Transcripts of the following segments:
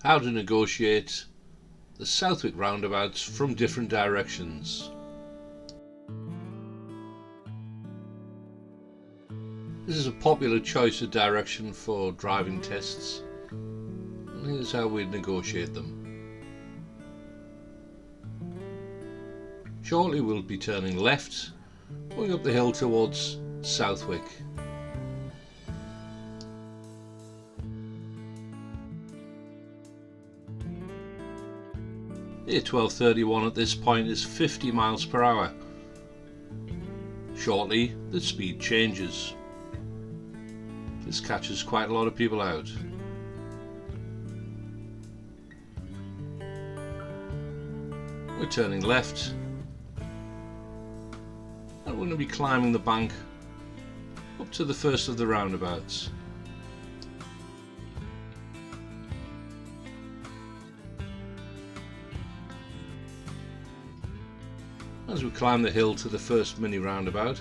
How to negotiate the Southwick roundabouts from different directions. This is a popular choice of direction for driving tests, and here's how we negotiate them. Shortly we'll be turning left, going up the hill towards Southwick. The A1231 at this point is 50 miles per hour. Shortly the speed changes. This catches quite a lot of people out. We're turning left and we're going to be climbing the bank up to the first of the roundabouts. As we climb the hill to the first mini roundabout,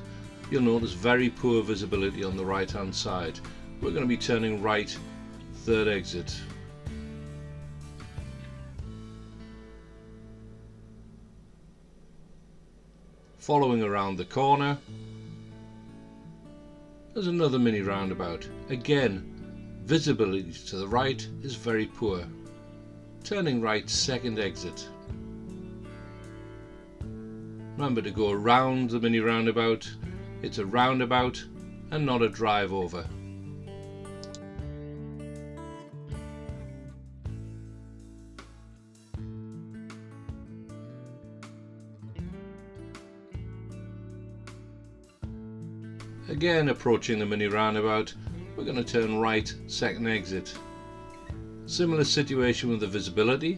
you'll notice very poor visibility on the right hand side. We're going to be turning right, third exit. Following around the corner, there's another mini roundabout. Again, visibility to the right is very poor. Turning right, second exit. Remember to go around the mini roundabout. It's a roundabout and not a drive over. Again, approaching the mini roundabout, we're going to turn right, second exit. Similar situation with the visibility.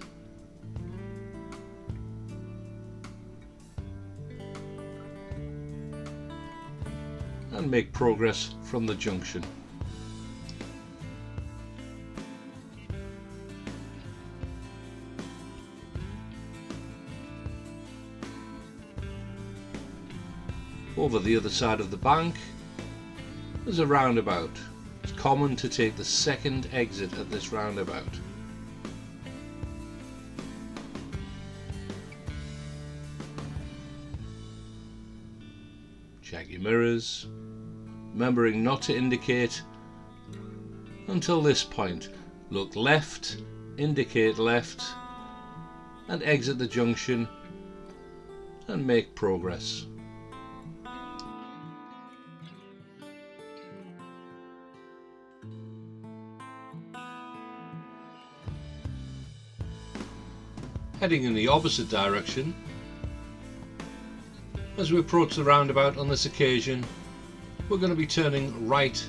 And make progress from the junction. Over the other side of the bank, there's a roundabout. It's common to take the second exit at this roundabout. Check your mirrors, remembering not to indicate until this point. Look left, indicate left, and exit the junction and make progress. Heading in the opposite direction, as we approach the roundabout on this occasion, we're going to be turning right,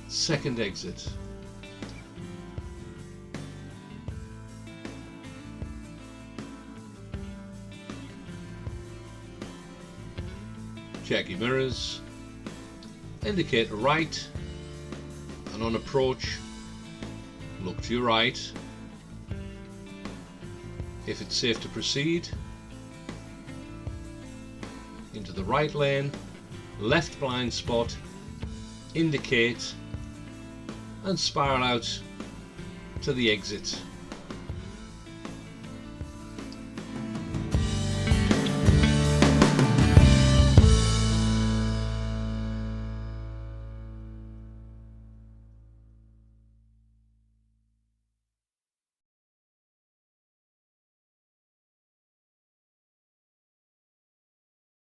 second exit. Check your mirrors, indicate right, and on approach, look to your right. If it's safe to proceed, into the right lane, left blind spot, indicate and spiral out to the exit